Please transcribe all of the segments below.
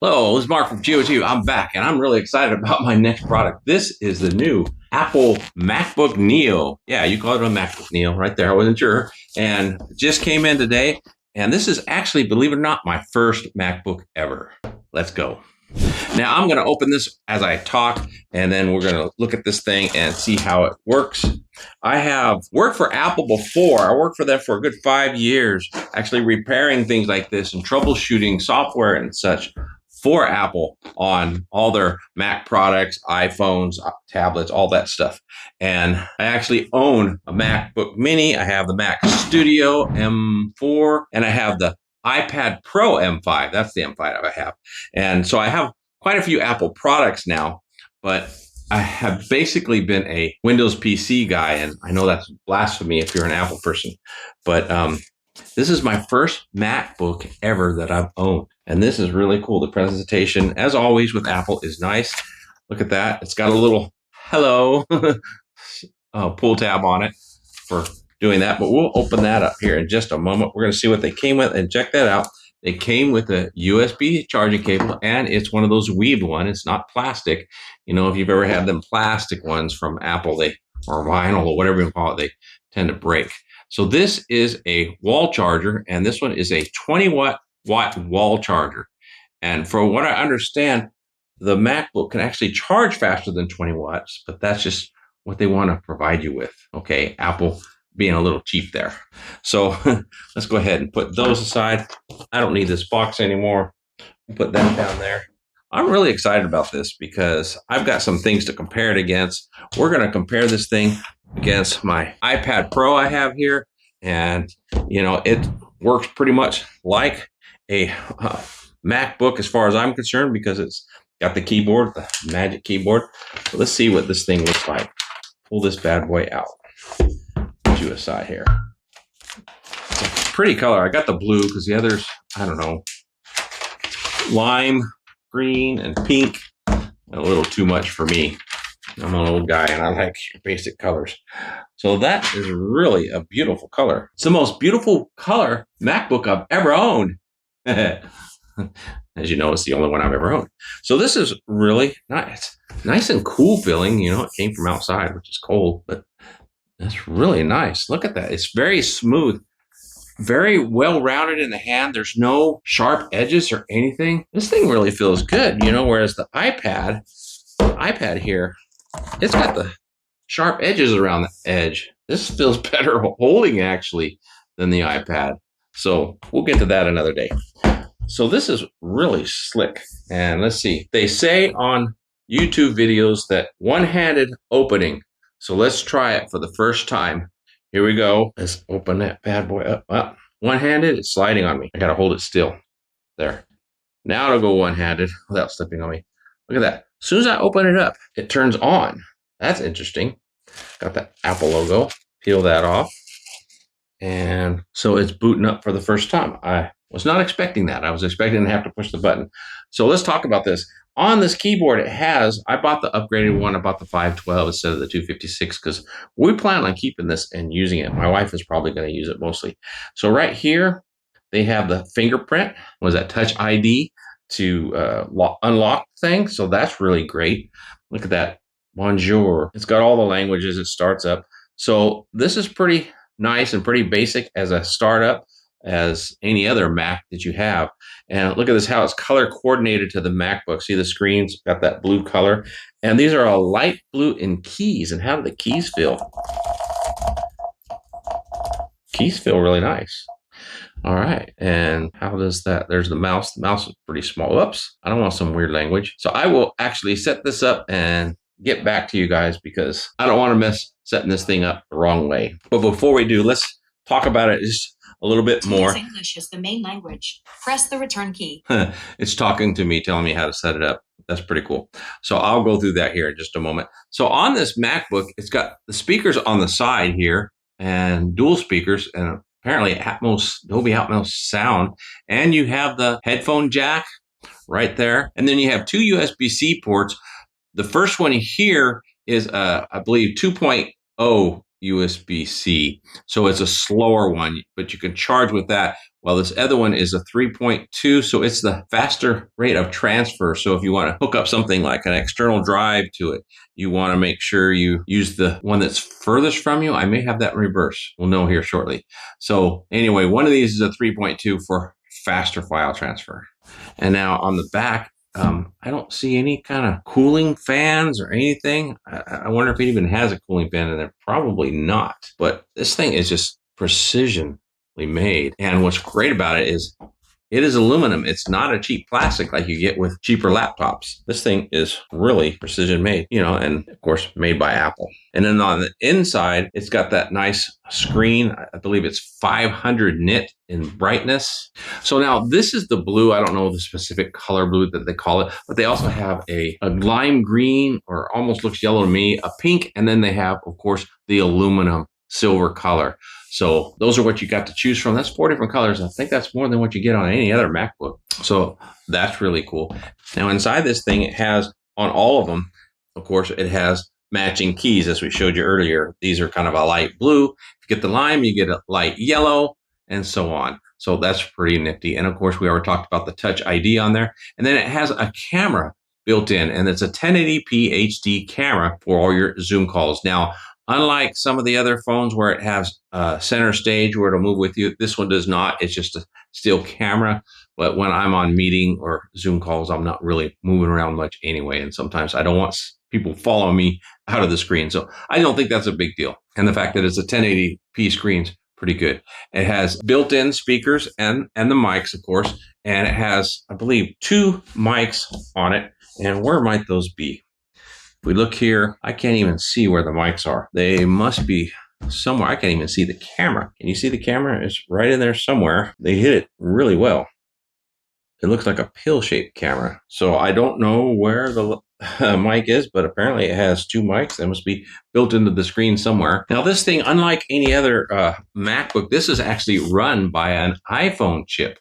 Hello, this is Mark from GOTU. I'm back and I'm really excited about my next product. This is the new Apple MacBook Neo. Yeah, you call it a MacBook Neo right there. I wasn't sure. And it just came in today. And this is actually, believe it or not, my first MacBook ever. Let's go. Now I'm going to open this as I talk, and then we're going to look at this thing and see how it works. I have worked for Apple before. I worked for them for a good 5 years, actually repairing things like this and troubleshooting software and such for Apple on all their Mac products, iPhones, tablets, all that stuff. And I actually own a MacBook Mini. I have the Mac Studio M4, and I have the iPad Pro M5. That's the M5 I have. And so I have quite a few Apple products now, but I have basically been a Windows PC guy, and I know that's blasphemy if you're an Apple person, but this is my first MacBook ever that I've owned. And this is really cool. The presentation, as always with Apple, is nice. Look at that. It's got a little hello pull tab on it for doing that. But we'll open that up here in just a moment. We're going to see what they came with and check that out. They came with a USB charging cable, and it's one of those weaved ones. It's not plastic. You know, if you've ever had them plastic ones from Apple, or vinyl or whatever you call it, they tend to break. So this is a wall charger, and this one is a 20-watt wall charger. And for what I understand, the MacBook can actually charge faster than 20 watts, but that's just what they want to provide you with. Okay, Apple being a little cheap there. So let's go ahead and put those aside. I don't need this box anymore. Put that down there. I'm really excited about this because I've got some things to compare it against. We're going to compare this thing against my iPad Pro I have here. And, you know, it works pretty much like a MacBook as far as I'm concerned, because it's got the keyboard, the magic keyboard. So let's see what this thing looks like. Pull this bad boy out. Put you aside here. It's a pretty color. I got the blue because the others, I don't know, lime, green, and pink. A little too much for me. I'm an old guy and I like basic colors. So that is really a beautiful color. It's the most beautiful color MacBook I've ever owned. As you know, it's the only one I've ever owned. So this is really nice. Nice and cool feeling. You know, it came from outside, which is cold, but that's really nice. Look at that. It's very smooth. Very well rounded in the hand. There's no sharp edges or anything. This thing really feels good, you know, whereas the iPad here, it's got the sharp edges around the edge. This feels better holding actually than the iPad. So we'll get to that another day. So this is really slick. And let's see. They say on YouTube videos that one-handed opening. So let's try it for the first time. Here we go. Let's open that bad boy up. Well, one-handed, it's sliding on me. I gotta hold it still. There. Now it'll go one-handed without slipping on me. Look at that. As soon as I open it up, it turns on. That's interesting. Got that Apple logo. Peel that off. And so it's booting up for the first time. I was not expecting that. I was expecting to have to push the button. So let's talk about this. On this keyboard, it has, I bought the upgraded one. I bought the 512 instead of the 256 because we plan on keeping this and using it. My wife is probably going to use it mostly. So right here, they have the fingerprint. Was that TouchID to unlock thing? So that's really great. Look at that. Bonjour. It's got all the languages. It starts up. So this is pretty nice and pretty basic as a startup as any other Mac that you have. And look at this, how it's color coordinated to the MacBook. See the screen's got that blue color. And these are a light blue in keys. And how do the keys feel? Keys feel really nice. All right. And how does that? There's the mouse. The mouse is pretty small. Oops. I don't want some weird language. So I will actually set this up and get back to you guys because I don't want to miss setting this thing up the wrong way. But before we do, let's talk about it just a little bit more. English is the main language. Press the return key. It's talking to me, telling me how to set it up. That's pretty cool. So I'll go through that here in just a moment. So on this MacBook, it's got the speakers on the side here and dual speakers and apparently Dolby Atmos sound. And you have the headphone jack right there. And then you have two USB-C ports. The first one here is, I believe, 2.0 USB-C. So it's a slower one, but you can charge with that. Well, this other one is a 3.2, so it's the faster rate of transfer. So if you want to hook up something like an external drive to it, you want to make sure you use the one that's furthest from you. I may have that in reverse. We'll know here shortly. So anyway, one of these is a 3.2 for faster file transfer. And now on the back, I don't see any kind of cooling fans or anything. I wonder if it even has a cooling fan in there. Probably not. But this thing is just precisionly made. And what's great about it is aluminum. It's not a cheap plastic like you get with cheaper laptops. This thing is really precision made, and of course made by Apple. And then on the inside, it's got that nice screen. I believe it's 500 nit in brightness. So now this is the blue. I don't know the specific color blue that they call it, but they also have a lime green, or almost looks yellow to me, a pink, and then they have, of course, the aluminum silver color. So those are what you got to choose from. That's 4 different colors. I think that's more than what you get on any other MacBook. So that's really cool. Now inside this thing, it has on all of them, of course, it has matching keys as we showed you earlier. These are kind of a light blue. If you get the lime, you get a light yellow, and so on. So that's pretty nifty. And of course, we already talked about the TouchID on there. And then it has a camera built in, and it's a 1080p HD camera for all your Zoom calls. Now, unlike some of the other phones where it has center stage where it'll move with you, this one does not. It's just a still camera. But when I'm on meeting or Zoom calls, I'm not really moving around much anyway. And sometimes I don't want people following me out of the screen. So I don't think that's a big deal. And the fact that it's a 1080p screen's pretty good. It has built-in speakers and the mics, of course. And it has, I believe, 2 mics on it. And where might those be? If we look here, I can't even see where the mics are. They must be somewhere. I can't even see the camera. Can you see the camera? It's right in there somewhere. They hit it really well. It looks like a pill-shaped camera. So I don't know where the mic is, but apparently it has 2 mics. They must be built into the screen somewhere. Now this thing, unlike any other MacBook, this is actually run by an iPhone chip.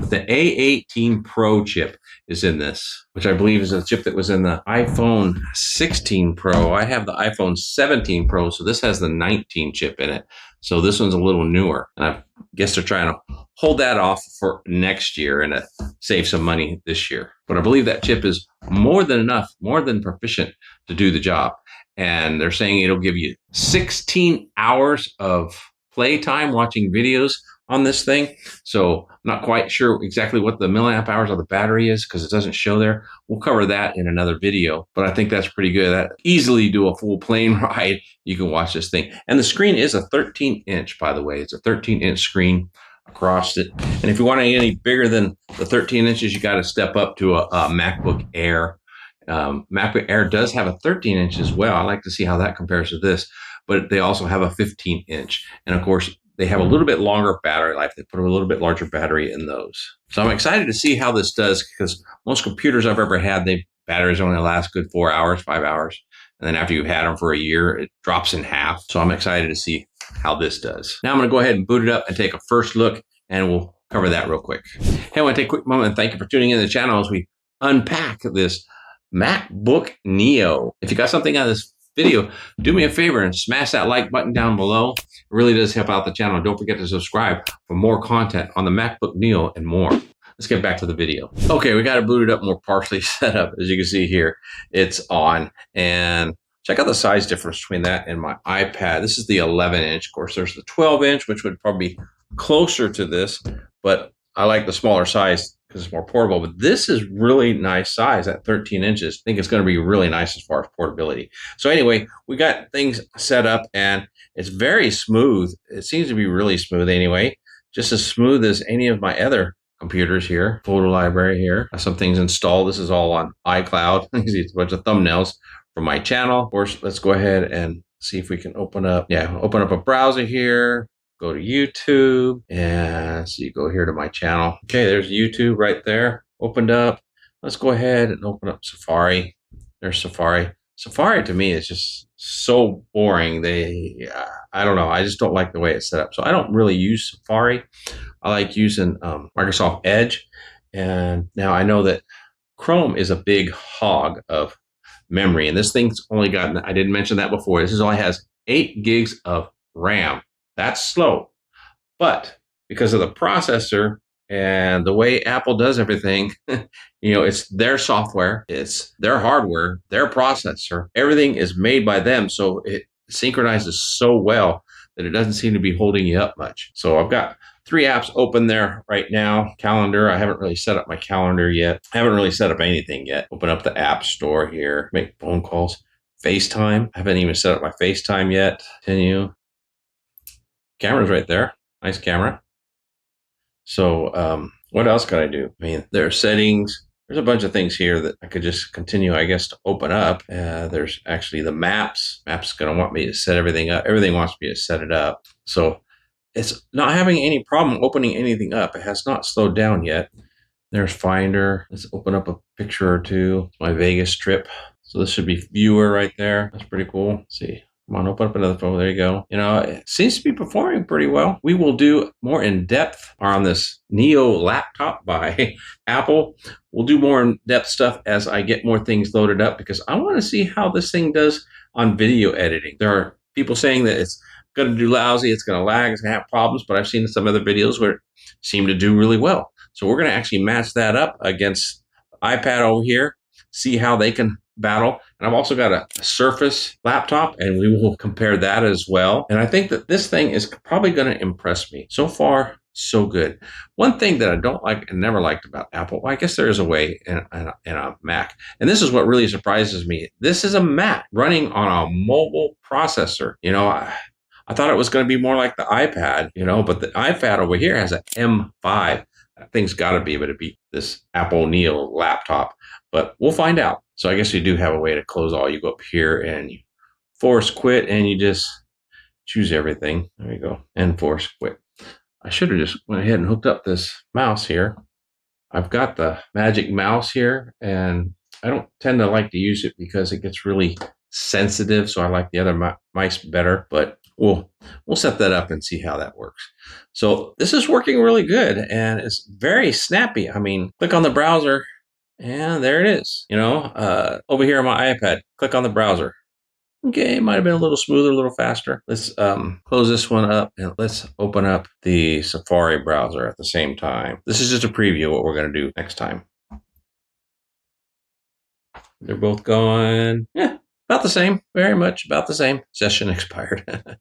The A18 Pro chip is in this, which I believe is a chip that was in the iPhone 16 Pro. I have the iPhone 17 Pro, so this has the 19 chip in it. So this one's a little newer. And I guess they're trying to hold that off for next year and save some money this year. But I believe that chip is more than enough, more than proficient to do the job. And they're saying it'll give you 16 hours of playtime watching videos on this thing. So I'm not quite sure exactly what the milliamp hours of the battery is because it doesn't show there. We'll cover that in another video, but I think that's pretty good. That easily do a full plane ride. You can watch this thing. And the screen is a 13-inch, by the way. It's a 13-inch screen across it. And if you want any bigger than the 13 inches, you got to step up to a MacBook Air. MacBook Air does have a 13-inch as well. I like to see how that compares to this, but they also have a 15-inch. And of course, they have a little bit longer battery life. They put a little bit larger battery in those. So I'm excited to see how this does because most computers I've ever had, batteries only last good 4 hours, 5 hours. And then after you've had them for a year, it drops in half. So I'm excited to see how this does. Now I'm going to go ahead and boot it up and take a first look, and we'll cover that real quick. Hey, I want to take a quick moment and thank you for tuning in to the channel as we unpack this MacBook Neo. If you got something out of this video, do me a favor and smash that like button down below. It really does help out the channel. Don't forget to subscribe for more content on the MacBook Neo and more. Let's get back to the video. Okay, we got it booted up, more partially set up. As you can see here, it's on. And check out the size difference between that and my iPad. This is the 11-inch. Of course, there's the 12-inch, which would probably be closer to this, but I like the smaller size because it's more portable. But this is really nice size at 13 inches. I think it's going to be really nice as far as portability. So anyway, we got things set up and it's very smooth. It seems to be really smooth anyway, just as smooth as any of my other computers here. Photo library here. Some things installed. This is all on iCloud. You see a bunch of thumbnails from my channel. Of course, let's go ahead and see if we can open up a browser here. Go to YouTube and so you go here to my channel. Okay, there's YouTube right there opened up. Let's go ahead and open up Safari. There's Safari. Safari to me is just so boring. I don't know. I just don't like the way it's set up. So I don't really use Safari. I like using Microsoft Edge. And now I know that Chrome is a big hog of memory. And this thing's only got, I didn't mention that before, this only has 8 gigs of RAM. That's slow. But because of the processor and the way Apple does everything. It's their software, it's their hardware, their processor. Everything is made by them, so it synchronizes so well that it doesn't seem to be holding you up much. So I've got 3 apps open there right now. Calendar, I haven't really set up my calendar yet. I haven't really set up anything yet. Open up the App Store here, make phone calls. FaceTime, I haven't even set up my FaceTime yet. Continue. Camera's right there. Nice camera. So what else could I do? I mean, there are settings. There's a bunch of things here that I could just continue, I guess, to open up. There's actually the maps. Maps going to want me to set everything up. Everything wants me to set it up. So it's not having any problem opening anything up. It has not slowed down yet. There's Finder. Let's open up a picture or two. My Vegas trip. So this should be viewer right there. That's pretty cool. Let's see. Come on, open up another phone. There you go. It seems to be performing pretty well. We will do more in-depth on this Neo laptop by Apple. We'll do more in-depth stuff as I get more things loaded up, because I want to see how this thing does on video editing. There are people saying that it's going to do lousy, it's going to lag, it's going to have problems, but I've seen some other videos where it seemed to do really well. So we're going to actually match that up against the iPad over here, see how they can battle. And I've also got a Surface laptop, and we will compare that as well. And I think that this thing is probably going to impress me. So far, so good. One thing that I don't like and never liked about Apple, well, I guess there is a way in a Mac. And this is what really surprises me. This is a Mac running on a mobile processor. I thought it was going to be more like the iPad, but the iPad over here has an M5. That thing's got to be able to beat this Apple Neo laptop, but we'll find out. So I guess you do have a way to close all. You go up here and you force quit, and you just choose everything. There you go, and force quit. I should have just went ahead and hooked up this mouse here. I've got the Magic Mouse here, and I don't tend to like to use it because it gets really sensitive. So I like the other mice better, but we'll set that up and see how that works. So this is working really good, and it's very snappy. I mean, click on the browser, and there it is. Over here on my iPad, click on the browser. Okay, it might have been a little smoother, a little faster. Let's close this one up, and let's open up the Safari browser at the same time. This is just a preview of what we're going to do next time. They're both going, about the same, very much about the same. Session expired.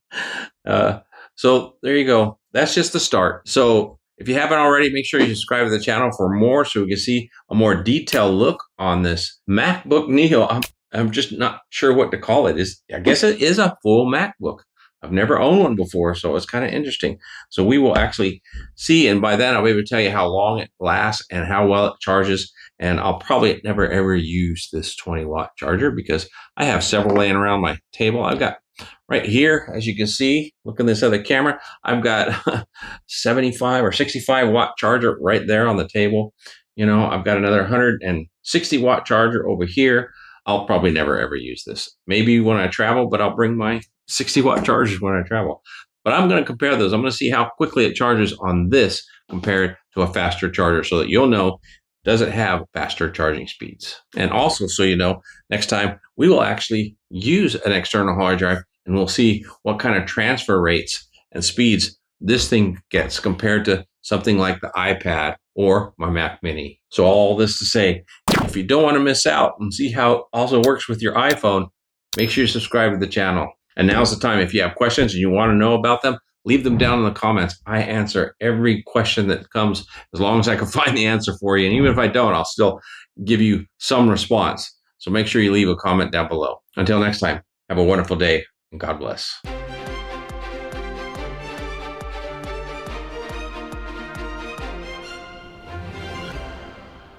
So there you go. That's just the start. So if you haven't already, make sure you subscribe to the channel for more, so we can see a more detailed look on this MacBook Neo. I'm just not sure what to call it. I guess it is a full MacBook. I've never owned one before, so it's kind of interesting. So we will actually see, and by then I'll be able to tell you how long it lasts and how well it charges. And I'll probably never ever use this 20-watt charger because I have several laying around my table. I've got right here, as you can see, look at this other camera, I've got 75 or 65-watt charger right there on the table. I've got another 160-watt charger over here. I'll probably never ever use this. Maybe when I travel, but I'll bring my 60-watt chargers when I travel. But I'm going to compare those. I'm going to see how quickly it charges on this compared to a faster charger, so that you'll know, does it have faster charging speeds. And also, so you know, next time we will actually use an external hard drive, and we'll see what kind of transfer rates and speeds this thing gets compared to something like the iPad or my Mac Mini. So all this to say, if you don't want to miss out and see how it also works with your iPhone, make sure you subscribe to the channel. And now's the time. If you have questions and you want to know about them, leave them down in the comments. I answer every question that comes as long as I can find the answer for you. And even if I don't, I'll still give you some response. So make sure you leave a comment down below. Until next time, have a wonderful day and God bless.